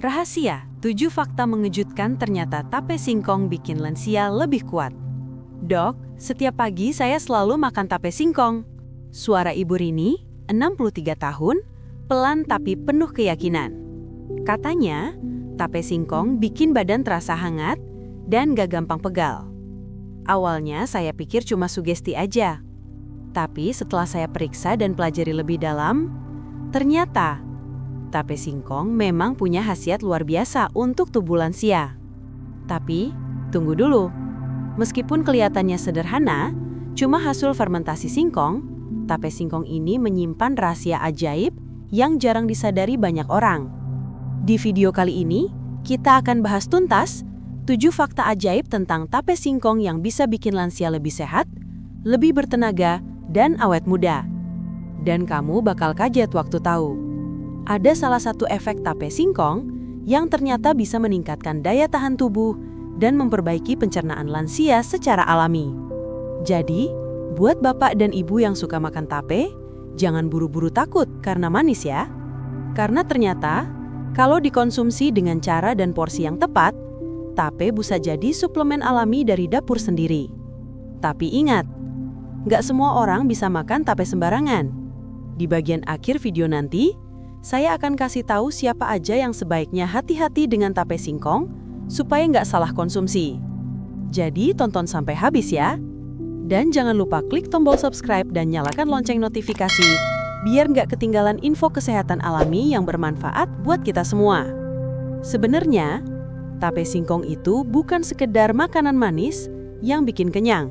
Rahasia, 7 fakta mengejutkan ternyata tape singkong bikin lansia lebih kuat. Dok, setiap pagi saya selalu makan tape singkong. Suara Ibu Rini, 63 tahun, pelan tapi penuh keyakinan. Katanya, tape singkong bikin badan terasa hangat dan gak gampang pegal. Awalnya saya pikir cuma sugesti aja. Tapi setelah saya periksa dan pelajari lebih dalam, ternyata tape singkong memang punya khasiat luar biasa untuk tubuh lansia. Tapi, tunggu dulu. Meskipun kelihatannya sederhana, cuma hasil fermentasi singkong, tape singkong ini menyimpan rahasia ajaib yang jarang disadari banyak orang. Di video kali ini, kita akan bahas tuntas 7 fakta ajaib tentang tape singkong yang bisa bikin lansia lebih sehat, lebih bertenaga, dan awet muda. Dan kamu bakal kaget waktu tahu. Ada salah satu efek tape singkong yang ternyata bisa meningkatkan daya tahan tubuh dan memperbaiki pencernaan lansia secara alami. Jadi, buat bapak dan ibu yang suka makan tape, jangan buru-buru takut karena manis ya. Karena ternyata, kalau dikonsumsi dengan cara dan porsi yang tepat, tape bisa jadi suplemen alami dari dapur sendiri. Tapi ingat, nggak semua orang bisa makan tape sembarangan. Di bagian akhir video nanti, saya akan kasih tahu siapa aja yang sebaiknya hati-hati dengan tape singkong supaya nggak salah konsumsi. Jadi tonton sampai habis ya. Dan jangan lupa klik tombol subscribe dan nyalakan lonceng notifikasi biar nggak ketinggalan info kesehatan alami yang bermanfaat buat kita semua. Sebenarnya, tape singkong itu bukan sekedar makanan manis yang bikin kenyang.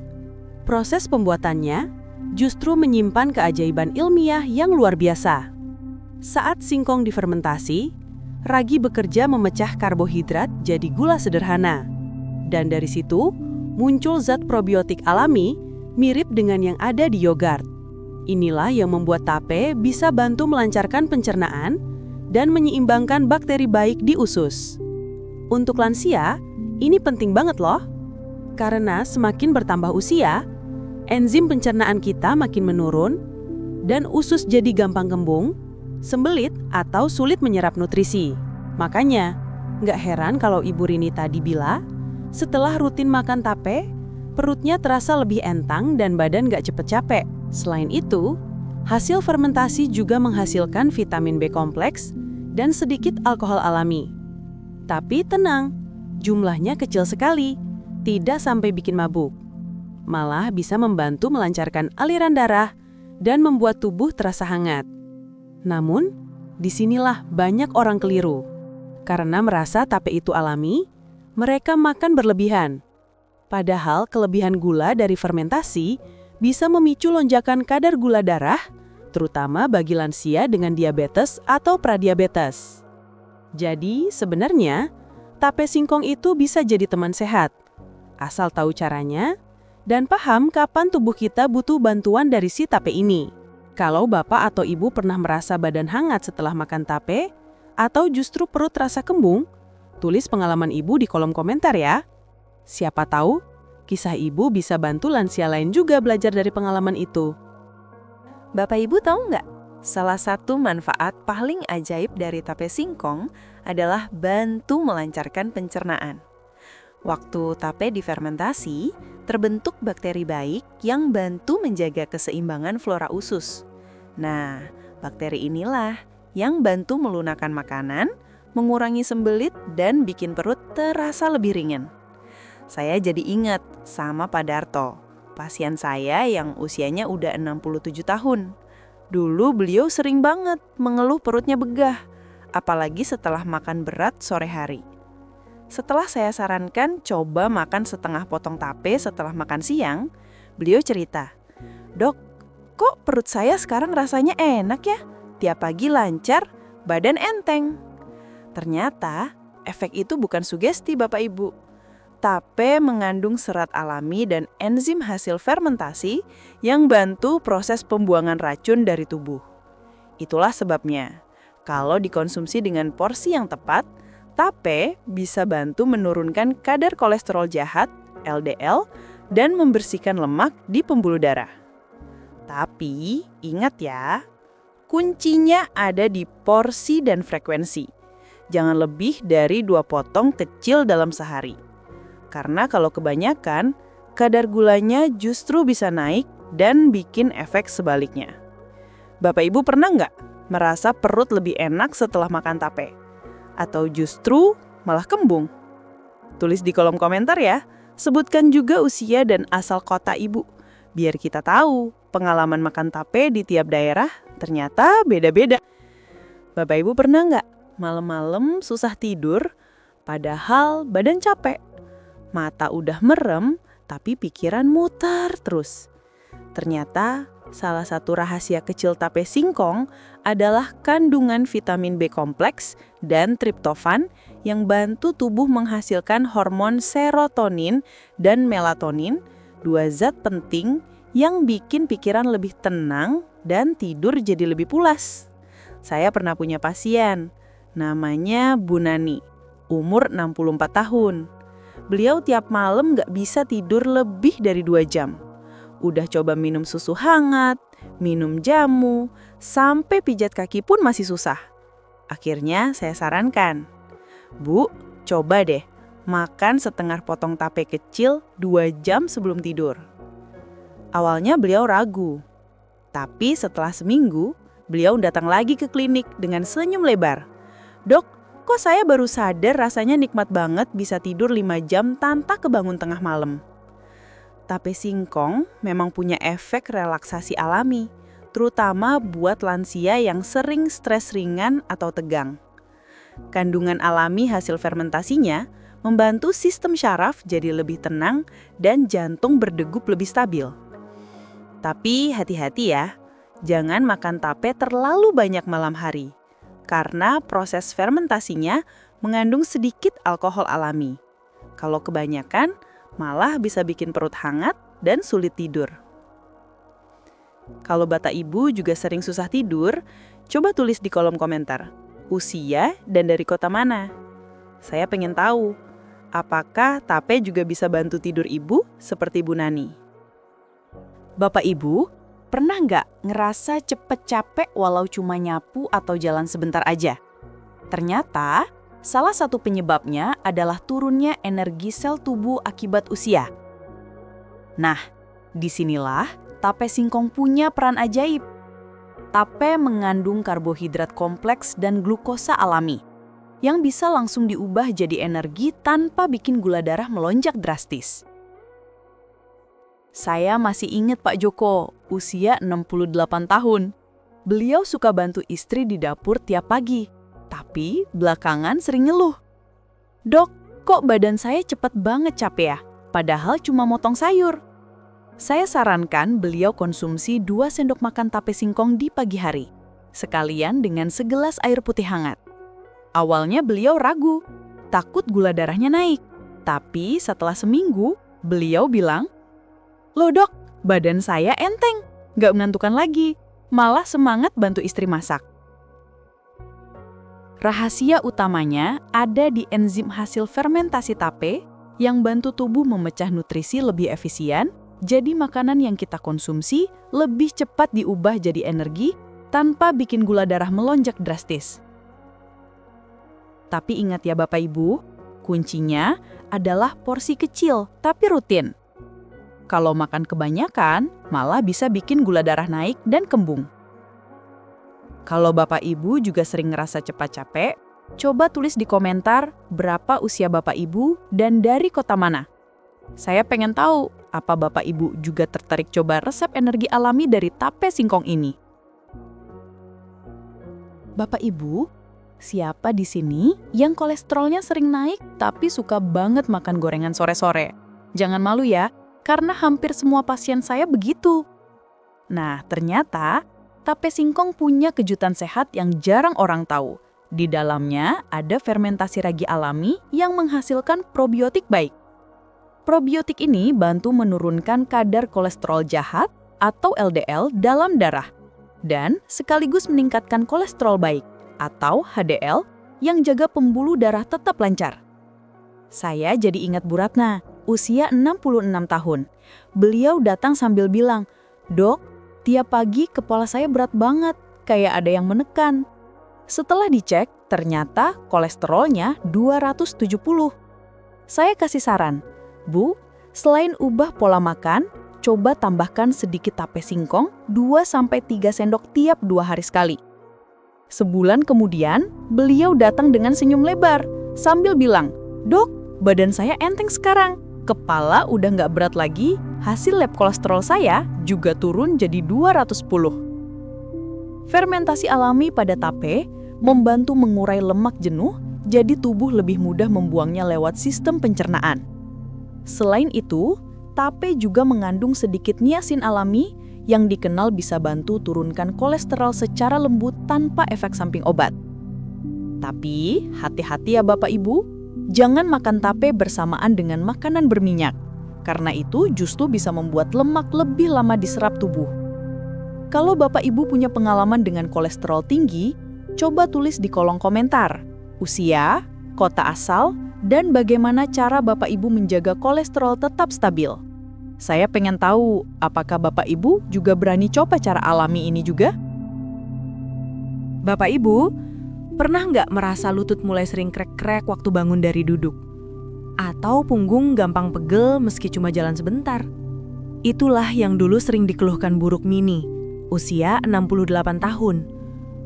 Proses pembuatannya justru menyimpan keajaiban ilmiah yang luar biasa. Saat singkong difermentasi, ragi bekerja memecah karbohidrat jadi gula sederhana. Dan dari situ, muncul zat probiotik alami mirip dengan yang ada di yogurt. Inilah yang membuat tape bisa bantu melancarkan pencernaan dan menyeimbangkan bakteri baik di usus. Untuk lansia, ini penting banget loh. Karena semakin bertambah usia, enzim pencernaan kita makin menurun dan usus jadi gampang kembung, sembelit atau sulit menyerap nutrisi. Makanya, nggak heran kalau Ibu Rini tadi bilang, setelah rutin makan tape, perutnya terasa lebih entang dan badan nggak cepet capek. Selain itu, hasil fermentasi juga menghasilkan vitamin B kompleks dan sedikit alkohol alami. Tapi tenang, jumlahnya kecil sekali, tidak sampai bikin mabuk. Malah bisa membantu melancarkan aliran darah dan membuat tubuh terasa hangat. Namun, disinilah banyak orang keliru. Karena merasa tape itu alami, mereka makan berlebihan. Padahal kelebihan gula dari fermentasi bisa memicu lonjakan kadar gula darah, terutama bagi lansia dengan diabetes atau pradiabetes. Jadi, sebenarnya, tape singkong itu bisa jadi teman sehat. Asal tahu caranya, dan paham kapan tubuh kita butuh bantuan dari si tape ini. Kalau bapak atau ibu pernah merasa badan hangat setelah makan tape, atau justru perut terasa kembung, tulis pengalaman ibu di kolom komentar ya. Siapa tahu, kisah ibu bisa bantu lansia lain juga belajar dari pengalaman itu. Bapak Ibu tahu nggak? Salah satu manfaat paling ajaib dari tape singkong adalah bantu melancarkan pencernaan. Waktu tape difermentasi, terbentuk bakteri baik yang bantu menjaga keseimbangan flora usus. Nah, bakteri inilah yang bantu melunakkan makanan, mengurangi sembelit, dan bikin perut terasa lebih ringan. Saya jadi ingat sama Pak Darto, pasien saya yang usianya udah 67 tahun. Dulu beliau sering banget mengeluh perutnya begah, apalagi setelah makan berat sore hari. Setelah saya sarankan coba makan setengah potong tape setelah makan siang, beliau cerita, "Dok, kok perut saya sekarang rasanya enak ya? Tiap pagi lancar, badan enteng." Ternyata efek itu bukan sugesti Bapak Ibu. Tape mengandung serat alami dan enzim hasil fermentasi yang bantu proses pembuangan racun dari tubuh. Itulah sebabnya, kalau dikonsumsi dengan porsi yang tepat, tape bisa bantu menurunkan kadar kolesterol jahat, LDL, dan membersihkan lemak di pembuluh darah. Tapi ingat ya, kuncinya ada di porsi dan frekuensi. jangan lebih dari 2 potong kecil dalam sehari. Karena kalau kebanyakan, kadar gulanya justru bisa naik dan bikin efek sebaliknya. Bapak Ibu pernah nggak merasa perut lebih enak setelah makan tape? Atau justru malah kembung? Tulis di kolom komentar ya. Sebutkan juga usia dan asal kota Ibu. Biar kita tahu pengalaman makan tape di tiap daerah ternyata beda-beda. Bapak Ibu pernah nggak malam-malam susah tidur padahal badan capek? Mata udah merem tapi pikiran muter terus. Ternyata salah satu rahasia kecil tape singkong adalah kandungan vitamin B kompleks dan triptofan yang bantu tubuh menghasilkan hormon serotonin dan melatonin, 2 zat penting yang bikin pikiran lebih tenang dan tidur jadi lebih pulas. Saya pernah punya pasien, namanya Bu Nani, umur 64 tahun. Beliau tiap malam nggak bisa tidur lebih dari 2 jam. Udah coba minum susu hangat, minum jamu, sampai pijat kaki pun masih susah. Akhirnya saya sarankan, Bu, coba deh makan setengah potong tape kecil 2 jam sebelum tidur. Awalnya beliau ragu, tapi setelah seminggu, beliau datang lagi ke klinik dengan senyum lebar. Dok, kok saya baru sadar rasanya nikmat banget bisa tidur 5 jam tanpa kebangun tengah malam. Tape singkong memang punya efek relaksasi alami, terutama buat lansia yang sering stres ringan atau tegang. Kandungan alami hasil fermentasinya membantu sistem syaraf jadi lebih tenang dan jantung berdegup lebih stabil. Tapi hati-hati ya, jangan makan tape terlalu banyak malam hari, karena proses fermentasinya mengandung sedikit alkohol alami. Kalau kebanyakan, malah bisa bikin perut hangat dan sulit tidur. Kalau Bapak Ibu juga sering susah tidur, coba tulis di kolom komentar, usia dan dari kota mana. Saya pengen tahu, apakah tape juga bisa bantu tidur Ibu seperti Bu Nani? Bapak Ibu, pernah nggak ngerasa cepet capek walau cuma nyapu atau jalan sebentar aja? Ternyata, salah satu penyebabnya adalah turunnya energi sel tubuh akibat usia. Nah, disinilah tape singkong punya peran ajaib. Tape mengandung karbohidrat kompleks dan glukosa alami, yang bisa langsung diubah jadi energi tanpa bikin gula darah melonjak drastis. Saya masih ingat Pak Joko, usia 68 tahun. Beliau suka bantu istri di dapur tiap pagi, tapi belakangan sering ngeluh. Dok, kok badan saya cepet banget capek ya? Padahal cuma motong sayur. Saya sarankan beliau konsumsi 2 sendok makan tape singkong di pagi hari, sekalian dengan segelas air putih hangat. Awalnya beliau ragu, takut gula darahnya naik. Tapi setelah seminggu, beliau bilang, "Loh dok, badan saya enteng, nggak mengantukan lagi, malah semangat bantu istri masak." Rahasia utamanya ada di enzim hasil fermentasi tape yang bantu tubuh memecah nutrisi lebih efisien, jadi makanan yang kita konsumsi lebih cepat diubah jadi energi tanpa bikin gula darah melonjak drastis. Tapi ingat ya Bapak Ibu, kuncinya adalah porsi kecil tapi rutin. Kalau makan kebanyakan, malah bisa bikin gula darah naik dan kembung. Kalau Bapak Ibu juga sering ngerasa cepat capek, coba tulis di komentar berapa usia Bapak Ibu dan dari kota mana. Saya pengen tahu, apa Bapak Ibu juga tertarik coba resep energi alami dari tape singkong ini? Bapak Ibu, siapa di sini yang kolesterolnya sering naik tapi suka banget makan gorengan sore-sore? Jangan malu ya, karena hampir semua pasien saya begitu. Nah, ternyata tape singkong punya kejutan sehat yang jarang orang tahu. Di dalamnya ada fermentasi ragi alami yang menghasilkan probiotik baik. Probiotik ini bantu menurunkan kadar kolesterol jahat atau LDL dalam darah dan sekaligus meningkatkan kolesterol baik atau HDL yang jaga pembuluh darah tetap lancar. Saya jadi ingat Bu Ratna, usia 66 tahun. Beliau datang sambil bilang, "Dok, tiap pagi kepala saya berat banget, kayak ada yang menekan." Setelah dicek, ternyata kolesterolnya 270. Saya kasih saran, Bu, selain ubah pola makan, coba tambahkan sedikit tape singkong 2-3 sendok tiap 2 hari sekali. Sebulan kemudian, beliau datang dengan senyum lebar sambil bilang, "Dok, badan saya enteng sekarang. Kepala udah nggak berat lagi, hasil lab kolesterol saya juga turun jadi 210. Fermentasi alami pada tape membantu mengurai lemak jenuh, jadi tubuh lebih mudah membuangnya lewat sistem pencernaan. Selain itu, tape juga mengandung sedikit niacin alami yang dikenal bisa bantu turunkan kolesterol secara lembut tanpa efek samping obat. Tapi, hati-hati ya Bapak Ibu, jangan makan tape bersamaan dengan makanan berminyak, karena itu justru bisa membuat lemak lebih lama diserap tubuh. Kalau Bapak Ibu punya pengalaman dengan kolesterol tinggi, coba tulis di kolom komentar usia, kota asal, dan bagaimana cara Bapak Ibu menjaga kolesterol tetap stabil. Saya pengen tahu, apakah Bapak Ibu juga berani coba cara alami ini juga? Bapak Ibu, pernah nggak merasa lutut mulai sering krek-krek waktu bangun dari duduk? Atau punggung gampang pegel meski cuma jalan sebentar? Itulah yang dulu sering dikeluhkan Buruk Mini, usia 68 tahun.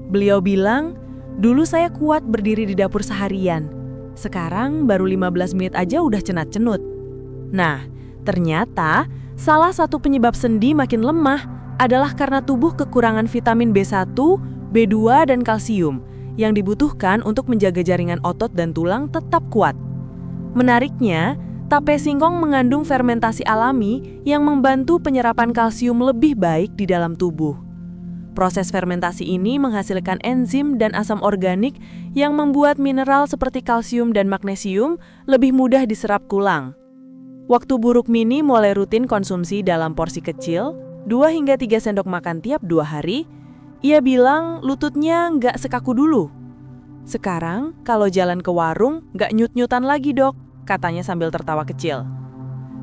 Beliau bilang, dulu saya kuat berdiri di dapur seharian. Sekarang baru 15 menit aja udah cenat-cenut. Nah, ternyata salah satu penyebab sendi makin lemah adalah karena tubuh kekurangan vitamin B1, B2, dan kalsium yang dibutuhkan untuk menjaga jaringan otot dan tulang tetap kuat. Menariknya, tape singkong mengandung fermentasi alami yang membantu penyerapan kalsium lebih baik di dalam tubuh. Proses fermentasi ini menghasilkan enzim dan asam organik yang membuat mineral seperti kalsium dan magnesium lebih mudah diserap tulang. Waktu Buruk Mini mulai rutin konsumsi dalam porsi kecil, 2-3 sendok makan tiap 2 hari, ia bilang lututnya nggak sekaku dulu. Sekarang, kalau jalan ke warung, nggak nyut-nyutan lagi dok, katanya sambil tertawa kecil.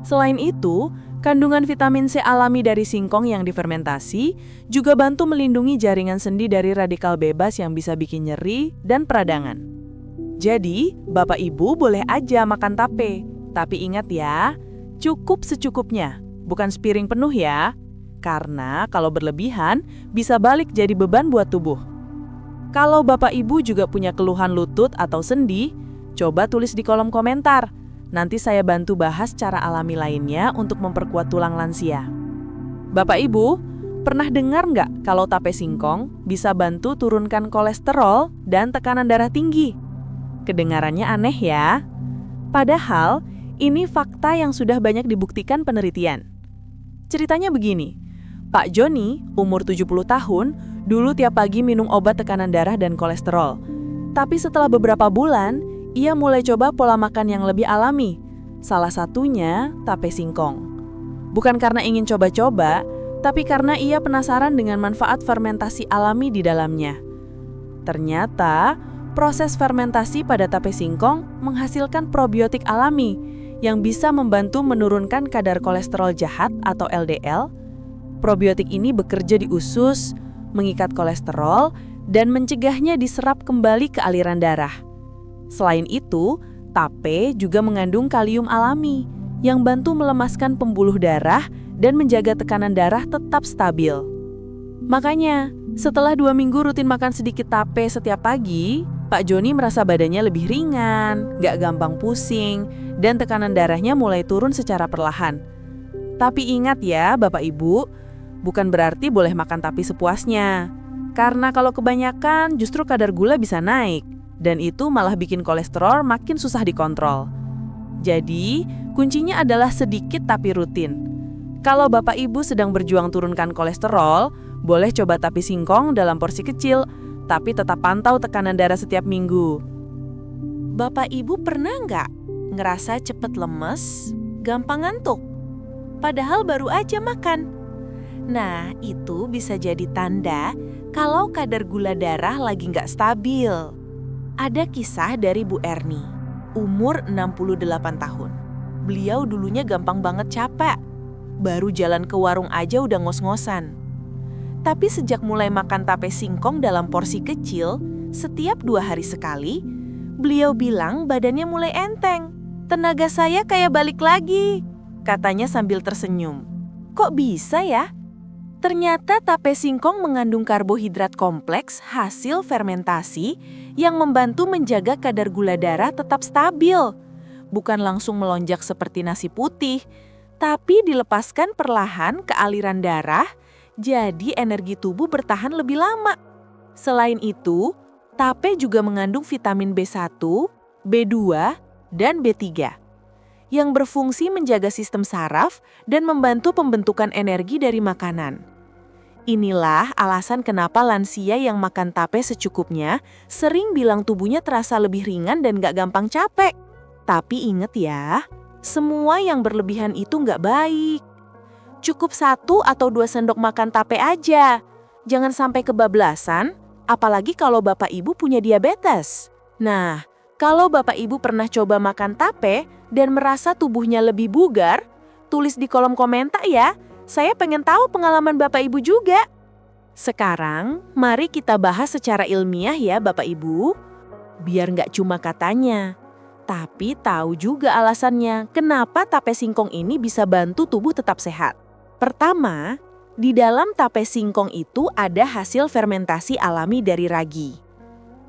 Selain itu, kandungan vitamin C alami dari singkong yang difermentasi juga bantu melindungi jaringan sendi dari radikal bebas yang bisa bikin nyeri dan peradangan. Jadi, Bapak Ibu boleh aja makan tape. Tapi ingat ya, cukup secukupnya, bukan sepiring penuh ya. Karena kalau berlebihan, bisa balik jadi beban buat tubuh. Kalau Bapak Ibu juga punya keluhan lutut atau sendi, coba tulis di kolom komentar. Nanti saya bantu bahas cara alami lainnya untuk memperkuat tulang lansia. Bapak Ibu, pernah dengar nggak kalau tape singkong bisa bantu turunkan kolesterol dan tekanan darah tinggi? Kedengarannya aneh ya? Padahal, ini fakta yang sudah banyak dibuktikan penelitian. Ceritanya begini, Pak Joni, umur 70 tahun, dulu tiap pagi minum obat tekanan darah dan kolesterol. Tapi setelah beberapa bulan, ia mulai coba pola makan yang lebih alami. Salah satunya tape singkong. Bukan karena ingin coba-coba, tapi karena ia penasaran dengan manfaat fermentasi alami di dalamnya. Ternyata, proses fermentasi pada tape singkong menghasilkan probiotik alami yang bisa membantu menurunkan kadar kolesterol jahat atau LDL. Probiotik ini bekerja di usus, mengikat kolesterol, dan mencegahnya diserap kembali ke aliran darah. Selain itu, tape juga mengandung kalium alami yang bantu melemaskan pembuluh darah dan menjaga tekanan darah tetap stabil. Makanya, setelah 2 minggu rutin makan sedikit tape setiap pagi, Pak Joni merasa badannya lebih ringan, gak gampang pusing, dan tekanan darahnya mulai turun secara perlahan. Tapi ingat ya Bapak Ibu, bukan berarti boleh makan tape sepuasnya. Karena kalau kebanyakan justru kadar gula bisa naik, dan itu malah bikin kolesterol makin susah dikontrol. Jadi, kuncinya adalah sedikit tapi rutin. Kalau Bapak Ibu sedang berjuang turunkan kolesterol, boleh coba tape singkong dalam porsi kecil, tapi tetap pantau tekanan darah setiap minggu. Bapak Ibu pernah nggak ngerasa cepet lemes, gampang ngantuk? Padahal baru aja makan. Nah, itu bisa jadi tanda kalau kadar gula darah lagi nggak stabil. Ada kisah dari Bu Erni, umur 68 tahun. Beliau dulunya gampang banget capek. Baru jalan ke warung aja udah ngos-ngosan. Tapi sejak mulai makan tape singkong dalam porsi kecil, Setiap 2 hari sekali, beliau bilang badannya mulai enteng. Tenaga saya kayak balik lagi, katanya sambil tersenyum. Kok bisa ya? Ternyata tape singkong mengandung karbohidrat kompleks hasil fermentasi yang membantu menjaga kadar gula darah tetap stabil. Bukan langsung melonjak seperti nasi putih, tapi dilepaskan perlahan ke aliran darah, jadi energi tubuh bertahan lebih lama. Selain itu, tape juga mengandung vitamin B1, B2, dan B3 yang berfungsi menjaga sistem saraf dan membantu pembentukan energi dari makanan. Inilah alasan kenapa lansia yang makan tape secukupnya sering bilang tubuhnya terasa lebih ringan dan gak gampang capek. Tapi inget ya, semua yang berlebihan itu gak baik. Cukup 1 atau 2 sendok makan tape aja. Jangan sampai kebablasan, apalagi kalau Bapak Ibu punya diabetes. Nah, kalau Bapak Ibu pernah coba makan tape dan merasa tubuhnya lebih bugar, tulis di kolom komentar ya. Saya pengen tahu pengalaman Bapak Ibu juga. Sekarang, mari kita bahas secara ilmiah ya Bapak Ibu. Biar nggak cuma katanya, tapi tahu juga alasannya kenapa tape singkong ini bisa bantu tubuh tetap sehat. Pertama, di dalam tape singkong itu ada hasil fermentasi alami dari ragi,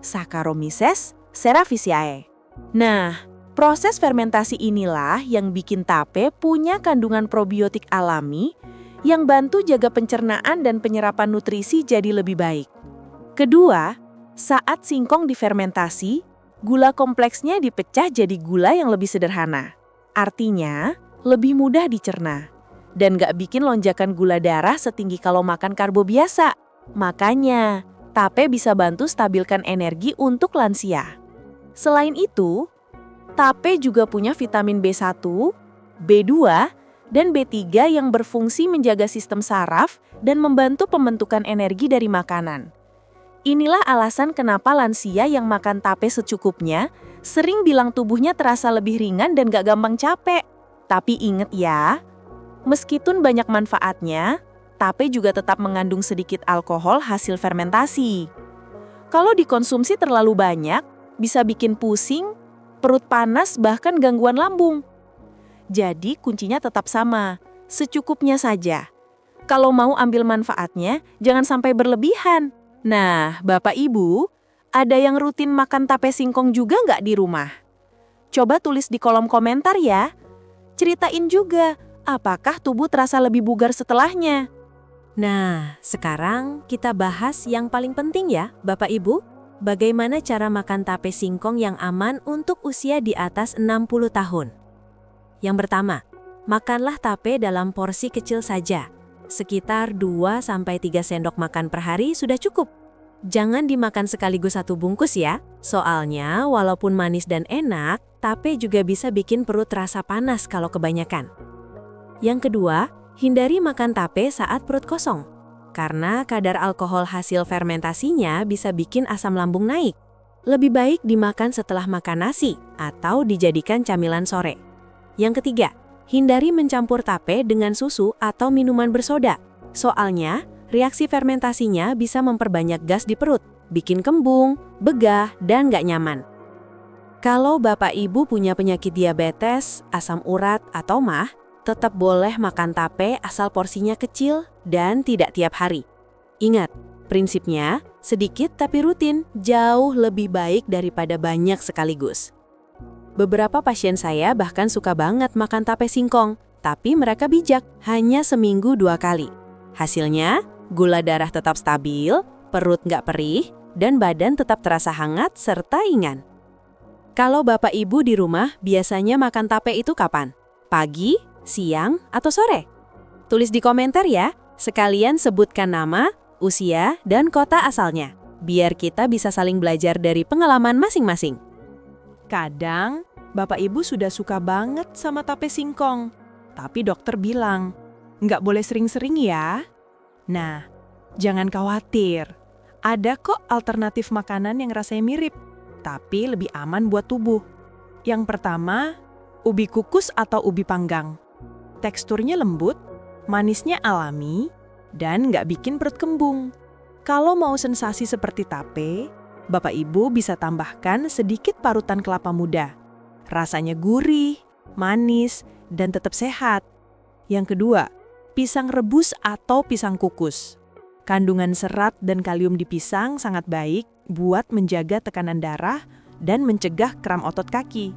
Saccharomyces cerevisiae. Nah, proses fermentasi inilah yang bikin tape punya kandungan probiotik alami yang bantu jaga pencernaan dan penyerapan nutrisi jadi lebih baik. Kedua, saat singkong difermentasi, gula kompleksnya dipecah jadi gula yang lebih sederhana. Artinya, lebih mudah dicerna dan gak bikin lonjakan gula darah setinggi kalau makan karbo biasa. Makanya, tape bisa bantu stabilkan energi untuk lansia. Selain itu, tape juga punya vitamin B1, B2, dan B3 yang berfungsi menjaga sistem saraf dan membantu pembentukan energi dari makanan. Inilah alasan kenapa lansia yang makan tape secukupnya sering bilang tubuhnya terasa lebih ringan dan gak gampang capek. Tapi inget ya, meskipun banyak manfaatnya, tape juga tetap mengandung sedikit alkohol hasil fermentasi. Kalau dikonsumsi terlalu banyak, bisa bikin pusing, perut panas, bahkan gangguan lambung. Jadi kuncinya tetap sama, secukupnya saja. Kalau mau ambil manfaatnya, jangan sampai berlebihan. Nah, Bapak Ibu, ada yang rutin makan tape singkong juga nggak di rumah? Coba tulis di kolom komentar ya. Ceritain juga, apakah tubuh terasa lebih bugar setelahnya? Nah, sekarang kita bahas yang paling penting ya, Bapak Ibu. Bagaimana cara makan tape singkong yang aman untuk usia di atas 60 tahun? Yang pertama, makanlah tape dalam porsi kecil saja. Sekitar 2-3 sendok makan per hari sudah cukup. Jangan dimakan sekaligus 1 bungkus ya. Soalnya walaupun manis dan enak, tape juga bisa bikin perut terasa panas kalau kebanyakan. Yang kedua, hindari makan tape saat perut kosong. Karena kadar alkohol hasil fermentasinya bisa bikin asam lambung naik. Lebih baik dimakan setelah makan nasi atau dijadikan camilan sore. Yang ketiga, hindari mencampur tape dengan susu atau minuman bersoda. Soalnya, reaksi fermentasinya bisa memperbanyak gas di perut, bikin kembung, begah, dan gak nyaman. Kalau Bapak Ibu punya penyakit diabetes, asam urat, atau MAH, tetap boleh makan tape asal porsinya kecil dan tidak tiap hari. Ingat, prinsipnya sedikit tapi rutin jauh lebih baik daripada banyak sekaligus. Beberapa pasien saya bahkan suka banget makan tape singkong, tapi mereka bijak, hanya seminggu 2 kali. Hasilnya, gula darah tetap stabil, perut nggak perih, dan badan tetap terasa hangat serta ringan. Kalau Bapak Ibu di rumah biasanya makan tape itu kapan? Pagi, siang, atau sore? Tulis di komentar ya, sekalian sebutkan nama, usia, dan kota asalnya, biar kita bisa saling belajar dari pengalaman masing-masing. Kadang, Bapak Ibu sudah suka banget sama tape singkong. Tapi dokter bilang, nggak boleh sering-sering ya. Nah, jangan khawatir. Ada kok alternatif makanan yang rasanya mirip, tapi lebih aman buat tubuh. Yang pertama, ubi kukus atau ubi panggang. Teksturnya lembut, manisnya alami, dan nggak bikin perut kembung. Kalau mau sensasi seperti tape, Bapak Ibu bisa tambahkan sedikit parutan kelapa muda. Rasanya gurih, manis, dan tetap sehat. Yang kedua, pisang rebus atau pisang kukus. Kandungan serat dan kalium di pisang sangat baik buat menjaga tekanan darah dan mencegah kram otot kaki.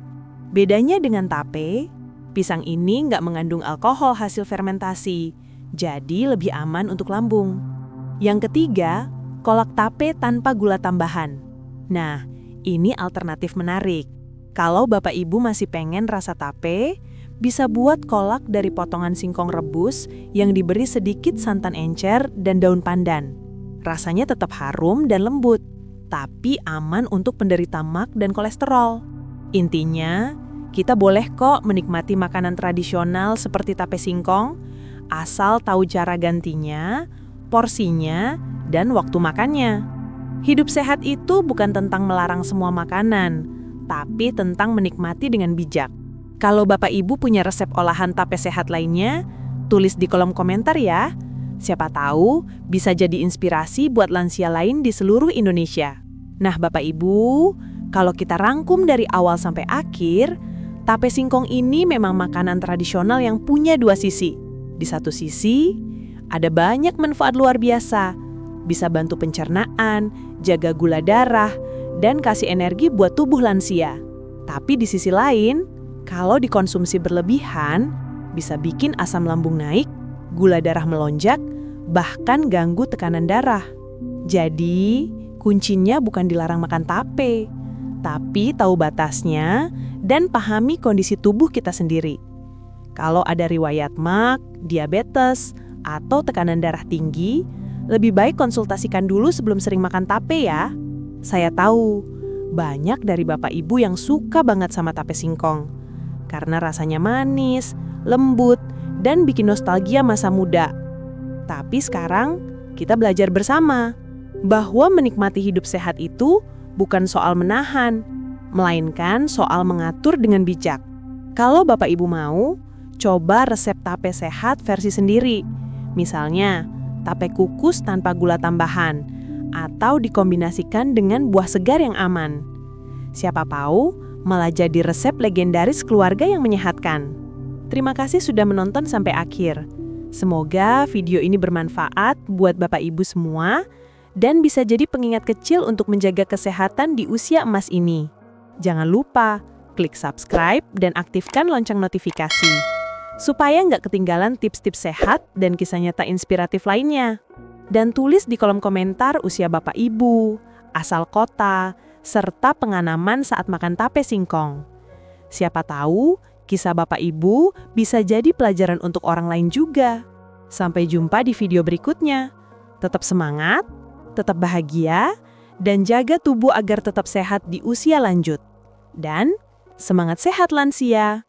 Bedanya dengan tape, pisang ini nggak mengandung alkohol hasil fermentasi, jadi lebih aman untuk lambung. Yang ketiga, kolak tape tanpa gula tambahan. Nah, ini alternatif menarik. Kalau Bapak Ibu masih pengen rasa tape, bisa buat kolak dari potongan singkong rebus yang diberi sedikit santan encer dan daun pandan. Rasanya tetap harum dan lembut, tapi aman untuk penderita MAG dan kolesterol. Intinya, kita boleh kok menikmati makanan tradisional seperti tape singkong, asal tahu cara gantinya, porsinya, dan waktu makannya. Hidup sehat itu bukan tentang melarang semua makanan, tapi tentang menikmati dengan bijak. Kalau Bapak Ibu punya resep olahan tape sehat lainnya, tulis di kolom komentar ya. Siapa tahu bisa jadi inspirasi buat lansia lain di seluruh Indonesia. Nah Bapak Ibu, kalau kita rangkum dari awal sampai akhir, tape singkong ini memang makanan tradisional yang punya dua sisi. Di satu sisi, ada banyak manfaat luar biasa. Bisa bantu pencernaan, jaga gula darah, dan kasih energi buat tubuh lansia. Tapi di sisi lain, kalau dikonsumsi berlebihan, bisa bikin asam lambung naik, gula darah melonjak, bahkan ganggu tekanan darah. Jadi, kuncinya bukan dilarang makan tape, tapi tahu batasnya dan pahami kondisi tubuh kita sendiri. Kalau ada riwayat MAG, diabetes, atau tekanan darah tinggi, lebih baik konsultasikan dulu sebelum sering makan tape ya. Saya tahu, banyak dari Bapak Ibu yang suka banget sama tape singkong. Karena rasanya manis, lembut, dan bikin nostalgia masa muda. Tapi sekarang, kita belajar bersama bahwa menikmati hidup sehat itu bukan soal menahan, melainkan soal mengatur dengan bijak. Kalau Bapak Ibu mau, coba resep tape sehat versi sendiri. Misalnya, tape kukus tanpa gula tambahan, atau dikombinasikan dengan buah segar yang aman. Siapa tahu malah jadi resep legendaris keluarga yang menyehatkan. Terima kasih sudah menonton sampai akhir. Semoga video ini bermanfaat buat Bapak Ibu semua dan bisa jadi pengingat kecil untuk menjaga kesehatan di usia emas ini. Jangan lupa klik subscribe dan aktifkan lonceng notifikasi supaya nggak ketinggalan tips-tips sehat dan kisah nyata inspiratif lainnya. Dan tulis di kolom komentar usia Bapak Ibu, asal kota, serta pengalaman saat makan tape singkong. Siapa tahu kisah Bapak Ibu bisa jadi pelajaran untuk orang lain juga. Sampai jumpa di video berikutnya. Tetap semangat, tetap bahagia, dan jaga tubuh agar tetap sehat di usia lanjut. Dan semangat sehat lansia!